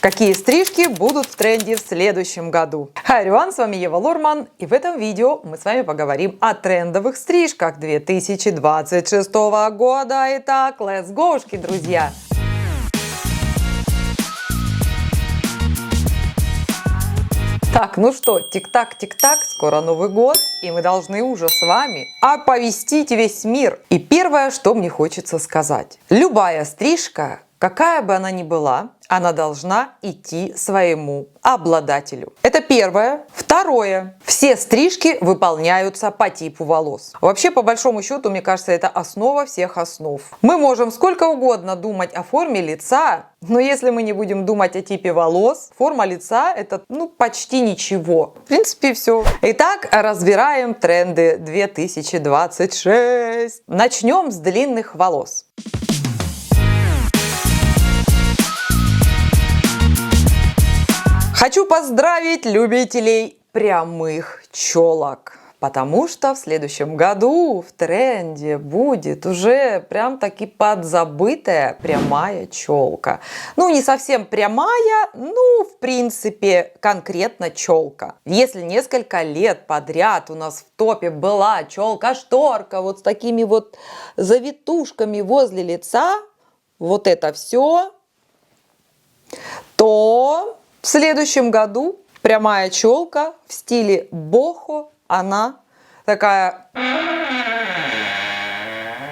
Какие стрижки будут в тренде в следующем году? Hi everyone, с вами Ева Лорман, и в этом видео мы с вами поговорим о трендовых стрижках 2026 года. Итак, let's go, друзья! Так, ну что, тик-так, тик-так, скоро Новый год, и мы должны уже с вами оповестить весь мир. И первое, что мне хочется сказать. Любая стрижка, какая бы она ни была, она должна идти своему обладателю. Это первое. Второе. Все стрижки выполняются по типу волос. Вообще, по большому счету, мне кажется, это основа всех основ. Мы можем сколько угодно думать о форме лица, но если мы не будем думать о типе волос, форма лица это почти ничего. В принципе, все. Итак, разбираем тренды 2026. Начнем с длинных волос. Хочу поздравить любителей прямых челок, потому что в следующем году в тренде будет уже прям таки подзабытая прямая челка. Ну, не совсем прямая, в принципе, конкретно челка. Если несколько лет подряд у нас в топе была челка-шторка вот с такими вот завитушками возле лица, вот это все, то в следующем году прямая челка в стиле бохо, она такая: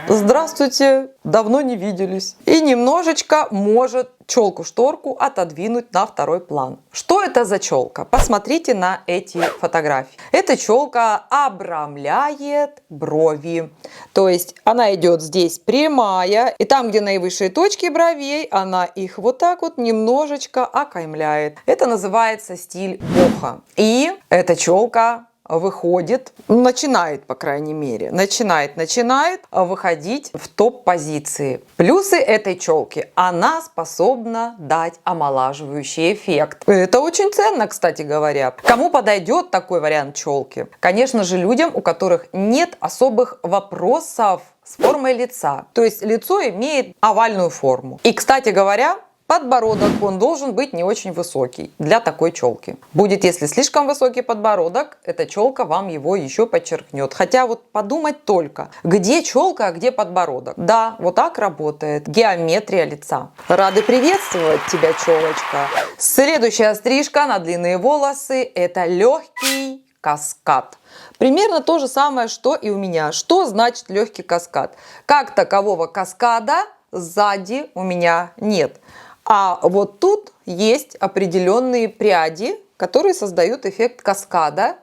здравствуйте, давно не виделись. И немножечко может челку-шторку отодвинуть на второй план. Что это за челка? Посмотрите на эти фотографии. Эта челка обрамляет брови. То есть она идет здесь прямая, и там, где наивысшие точки бровей, она их вот так вот немножечко окаймляет. Это называется стиль бохо. И эта челка выходит, начинает, по крайней мере, начинает выходить в топ-позиции. Плюсы этой челки: она способна дать омолаживающий эффект. Это очень ценно, кстати говоря. Кому подойдет такой вариант челки? Конечно же, людям, у которых нет особых вопросов с формой лица. То есть лицо имеет овальную форму. И, кстати говоря, подбородок, он должен быть не очень высокий для такой челки. Будет, если слишком высокий подбородок, эта челка вам его еще подчеркнет. Хотя вот подумать только, где челка, а где подбородок. Да, вот так работает геометрия лица. Рады приветствовать тебя, челочка. Следующая стрижка на длинные волосы – это легкий каскад. Примерно то же самое, что и у меня. Что значит легкий каскад? Как такового каскада сзади у меня нет. А вот тут есть определенные пряди, которые создают эффект каскада.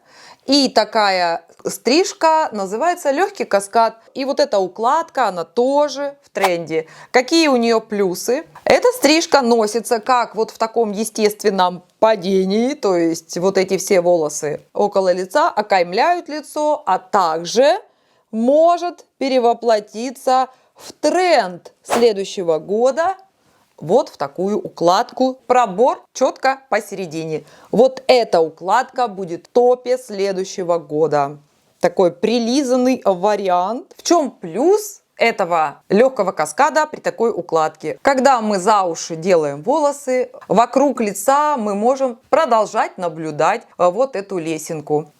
И такая стрижка называется легкий каскад. И вот эта укладка, она тоже в тренде. Какие у нее плюсы? Эта стрижка носится как вот в таком естественном падении. То есть вот эти все волосы около лица окаймляют лицо, а также может перевоплотиться в тренд следующего года. Вот в такую укладку. Пробор четко посередине. Вот эта укладка будет в топе следующего года. Такой прилизанный вариант. В чем плюс этого легкого каскада при такой укладке? Когда мы за уши делаем волосы, вокруг лица мы можем продолжать наблюдать вот эту лесенку.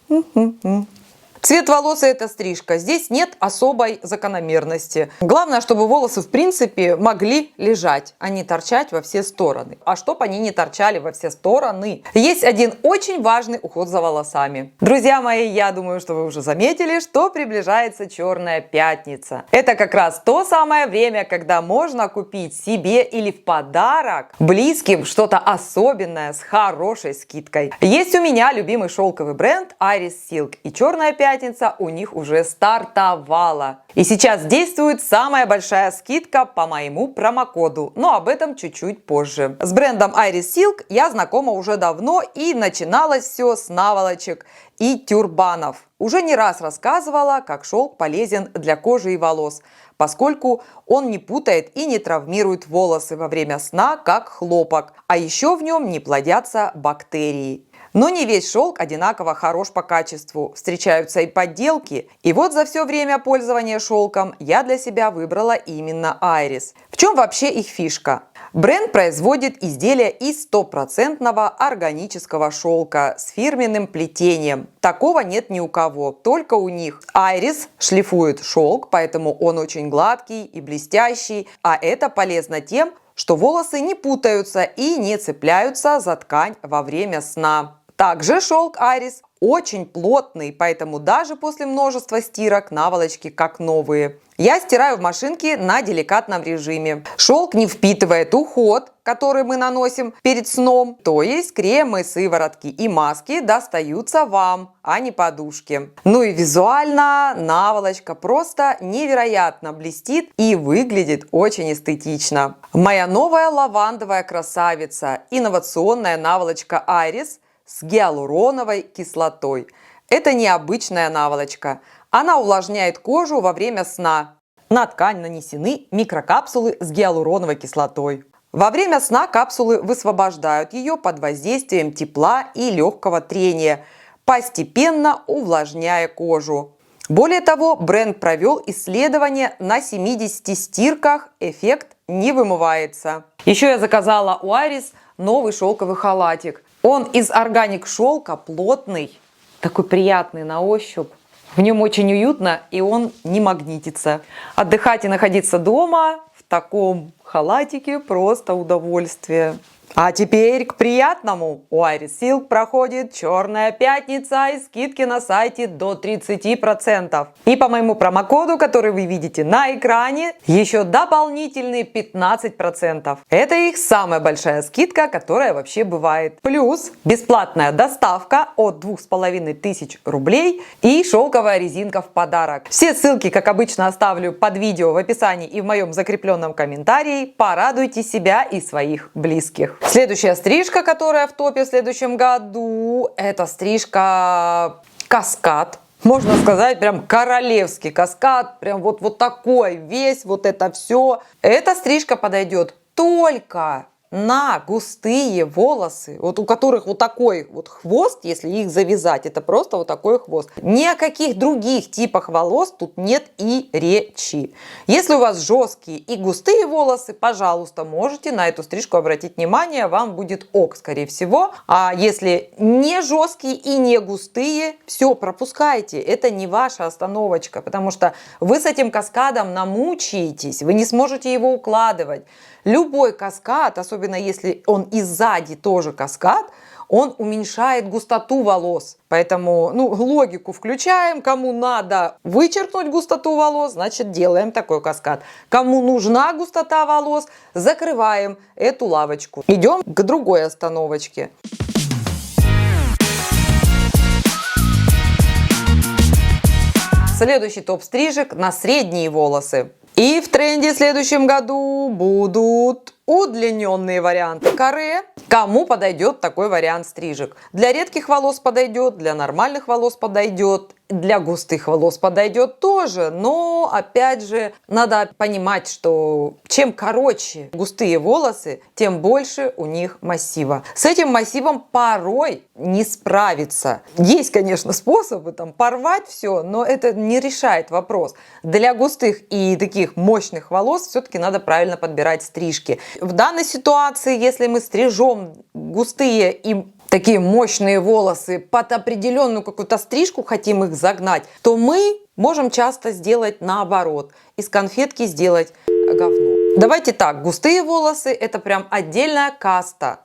Цвет волос и эта стрижка. Здесь нет особой закономерности. Главное, чтобы волосы в принципе могли лежать, а не торчать во все стороны. А чтоб они не торчали во все стороны, есть один очень важный уход за волосами. Друзья мои, я думаю, что вы уже заметили, что приближается Черная пятница. Это как раз то самое время, когда можно купить себе или в подарок близким что-то особенное с хорошей скидкой. Есть у меня любимый шелковый бренд Iris Silk, и Черная пятница у них уже стартовала. И сейчас действует самая большая скидка по моему промокоду, но об этом чуть-чуть позже. С брендом Iris Silk я знакома уже давно, и начиналось все с наволочек и тюрбанов. Уже не раз рассказывала, как шелк полезен для кожи и волос, поскольку он не путает и не травмирует волосы во время сна, как хлопок, а еще в нем не плодятся бактерии. Но не весь шелк одинаково хорош по качеству, встречаются и подделки. И вот за все время пользования шелком я для себя выбрала именно Iris. В чем вообще их фишка? Бренд производит изделия из стопроцентного органического шелка с фирменным плетением. Такого нет ни у кого, только у них. Айрис шлифует шелк, поэтому он очень гладкий и блестящий, а это полезно тем, что волосы не путаются и не цепляются за ткань во время сна. Также шелк Айрис очень плотный, поэтому даже после множества стирок наволочки как новые. Я стираю в машинке на деликатном режиме. Шелк не впитывает уход, который мы наносим перед сном, то есть кремы, сыворотки и маски достаются вам, а не подушке. Ну и визуально наволочка просто невероятно блестит и выглядит очень эстетично. Моя новая лавандовая красавица, инновационная наволочка Айрис с гиалуроновой кислотой. Это необычная наволочка. Она увлажняет кожу во время сна. На ткань нанесены микрокапсулы с гиалуроновой кислотой. Во время сна капсулы высвобождают ее под воздействием тепла и легкого трения, постепенно увлажняя кожу. Более того, бренд провел исследование на 70 стирках, эффект не вымывается. Еще я заказала у Айрис новый шелковый халатик. Он из органик шелка, плотный, такой приятный на ощупь. В нем очень уютно и он не магнитится. Отдыхать и находиться дома в таком халатике просто удовольствие. А теперь к приятному. У Iris Silk проходит Черная пятница и скидки на сайте до 30%. И по моему промокоду, который вы видите на экране, еще дополнительные 15%. Это их самая большая скидка, которая вообще бывает. Плюс бесплатная доставка от 2500 рублей и шелковая резинка в подарок. Все ссылки, как обычно, оставлю под видео в описании и в моем закрепленном комментарии. Порадуйте себя и своих близких. Следующая стрижка, которая в топе в следующем году, это стрижка каскад. Можно сказать, прям королевский каскад, прям вот такой весь, вот это все. Эта стрижка подойдет только на густые волосы, вот у которых вот такой вот хвост, если их завязать, это просто вот такой хвост. Ни о каких других типах волос тут нет и речи. Если у вас жесткие и густые волосы, пожалуйста, можете на эту стрижку обратить внимание, вам будет ок, скорее всего. А если не жесткие и не густые, все, пропускайте, это не ваша остановочка, потому что вы с этим каскадом намучаетесь, вы не сможете его укладывать. Любой каскад, особенно если он и сзади тоже каскад, он уменьшает густоту волос. Поэтому логику включаем. Кому надо вычеркнуть густоту волос, значит делаем такой каскад. Кому нужна густота волос, закрываем эту лавочку. Идем к другой остановочке. Следующий топ стрижек на средние волосы. И в тренде в следующем году будут удлиненные варианты каре. Кому подойдет такой вариант стрижек? Для редких волос подойдет, для нормальных волос подойдет, для густых волос подойдет тоже. Но опять же надо понимать, что чем короче густые волосы, тем больше у них массива. С этим массивом порой не справиться. Есть, конечно, способы там порвать все, но это не решает вопрос. Для густых и таких мощных волос все-таки надо правильно подбирать стрижки. В данной ситуации, если мы стрижем густые и такие мощные волосы под определенную какую-то стрижку, хотим их загнать, то мы можем часто сделать наоборот. Из конфетки сделать говно. Давайте так, густые волосы это прям отдельная каста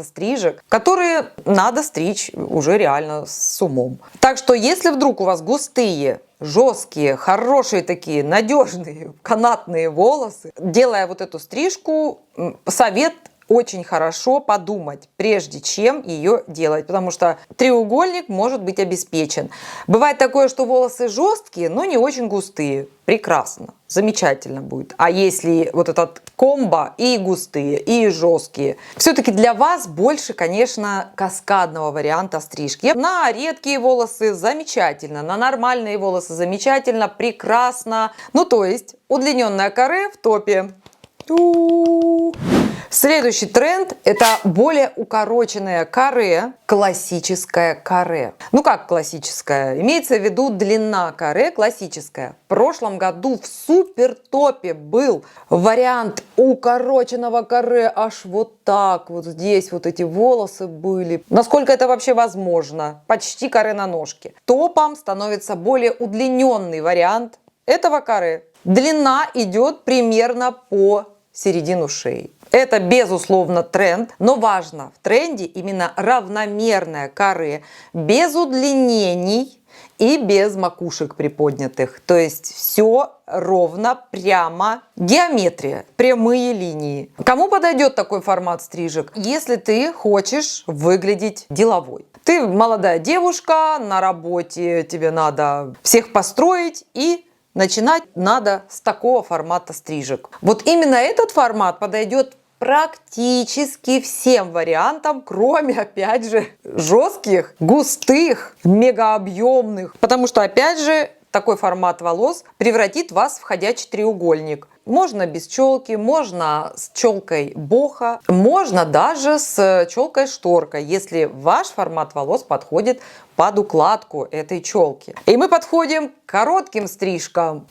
стрижек, которые надо стричь уже реально с умом. Так что если вдруг у вас густые, жесткие, хорошие такие, надежные, канатные волосы, делая вот эту стрижку, совет очень хорошо подумать, прежде чем ее делать, потому что треугольник может быть обеспечен. Бывает такое, что волосы жесткие, но не очень густые. Прекрасно, замечательно будет. А если вот этот комбо и густые, и жесткие, все-таки для вас больше, конечно, каскадного варианта стрижки. На редкие волосы замечательно, на нормальные волосы замечательно, прекрасно. Ну, то есть удлиненная каре в топе. Следующий тренд – это более укороченное каре, классическое каре. Ну как классическое? Имеется в виду длина каре классическая. В прошлом году в супер топе был вариант укороченного каре, аж вот так, вот здесь вот эти волосы были. Насколько это вообще возможно? Почти каре на ножке. Топом становится более удлиненный вариант этого каре. Длина идет примерно по середину шеи. Это, безусловно, тренд, но важно, в тренде именно равномерное каре, без удлинений и без макушек приподнятых. То есть все ровно, прямо, геометрия, прямые линии. Кому подойдет такой формат стрижек? Если ты хочешь выглядеть деловой. Ты молодая девушка, на работе тебе надо всех построить, и начинать надо с такого формата стрижек. Вот именно этот формат подойдет практически всем вариантам, кроме, опять же, жестких, густых, мегаобъемных. Потому что, опять же, такой формат волос превратит вас в ходячий треугольник. Можно без челки, можно с челкой боха, можно даже с челкой-шторкой, если ваш формат волос подходит под укладку этой челки. И мы подходим к коротким стрижкам.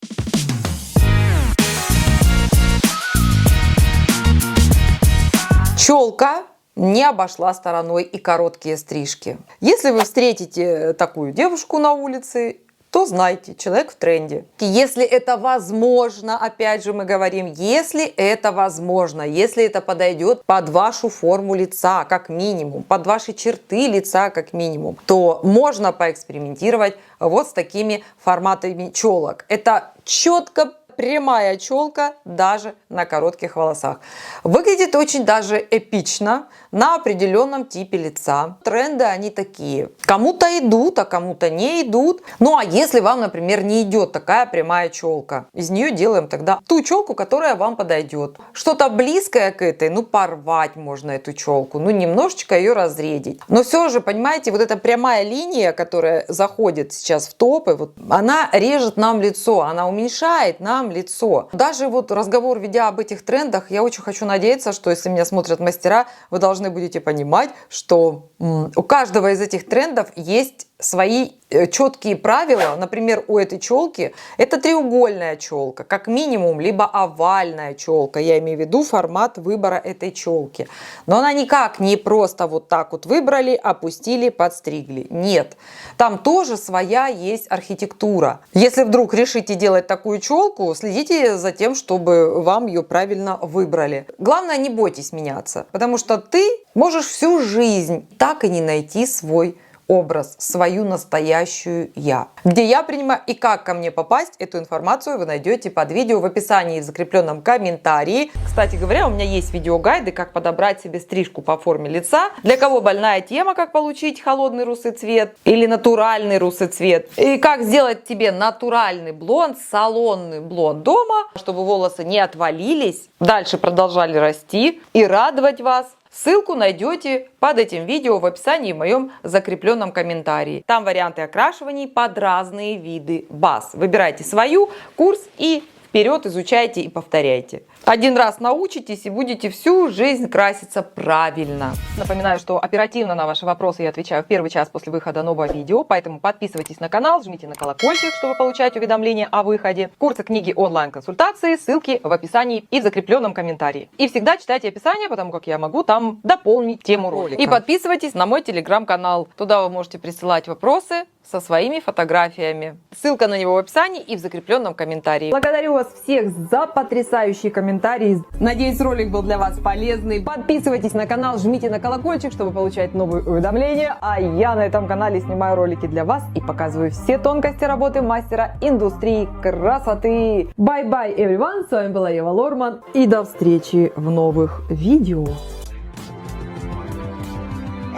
Челка не обошла стороной и короткие стрижки. Если вы встретите такую девушку на улице, то знайте, человек в тренде. Если это возможно, опять же мы говорим, если это возможно, если это подойдет под вашу форму лица, как минимум, под ваши черты лица, как минимум, то можно поэкспериментировать вот с такими форматами челок. Это четко прямая челка даже на коротких волосах. Выглядит очень даже эпично на определенном типе лица. Тренды они такие. Кому-то идут, а кому-то не идут. Ну а если вам, например, не идет такая прямая челка, из нее делаем тогда ту челку, которая вам подойдет. Что-то близкое к этой, ну порвать можно эту челку, ну немножечко ее разредить. Но все же, понимаете, вот эта прямая линия, которая заходит сейчас в топы, вот, она режет нам лицо, она уменьшает нам лицо. Даже вот разговор, ведя об этих трендах, я очень хочу надеяться, что если меня смотрят мастера, вы должны будете понимать, что у каждого из этих трендов есть свои четкие правила. Например, у этой челки это треугольная челка, как минимум, либо овальная челка. Я имею в виду формат выбора этой челки. Но она никак не просто вот так вот выбрали, опустили, подстригли. Нет. Там тоже своя есть архитектура. Если вдруг решите делать такую челку, следите за тем, чтобы вам ее правильно выбрали. Главное, не бойтесь меняться, потому что ты можешь всю жизнь так и не найти свой образ, свою настоящую я. Где я принимаю и как ко мне попасть, эту информацию вы найдете под видео в описании и в закрепленном комментарии. Кстати говоря, у меня есть видеогайды, как подобрать себе стрижку по форме лица. Для кого больная тема, как получить холодный русый цвет или натуральный русый цвет. И как сделать тебе натуральный блонд, салонный блонд дома, чтобы волосы не отвалились, дальше продолжали расти и радовать вас. Ссылку найдете под этим видео в описании в моем закрепленном комментарии. Там варианты окрашиваний под разные виды баз. Выбирайте свою, курс и вперед изучайте и повторяйте. Один раз научитесь и будете всю жизнь краситься правильно. Напоминаю, что оперативно на ваши вопросы я отвечаю в первый час после выхода нового видео, поэтому подписывайтесь на канал, жмите на колокольчик, чтобы получать уведомления о выходе. Курсы, книги, онлайн-консультации, ссылки в описании и в закрепленном комментарии. И всегда читайте описание, потому как я могу там дополнить тему ролика. И подписывайтесь на мой телеграм-канал. Туда вы можете присылать вопросы со своими фотографиями. Ссылка на него в описании и в закрепленном комментарии. Благодарю вас всех за потрясающие комментарии. Надеюсь, ролик был для вас полезный. Подписывайтесь на канал, жмите на колокольчик, чтобы получать новые уведомления. А я на этом канале снимаю ролики для вас и показываю все тонкости работы мастера индустрии красоты. Bye-bye, everyone! С вами была Ева Лорман. И до встречи в новых видео.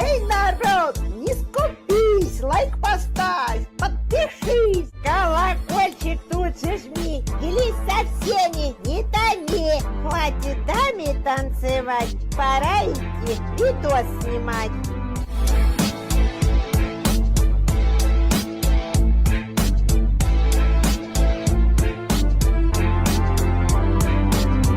Эй, народ, не скупись, лайк поставь, подпишись, колокольчик тут же жми, делись со всеми, не томи, хватит даме танцевать, пора идти видос снимать.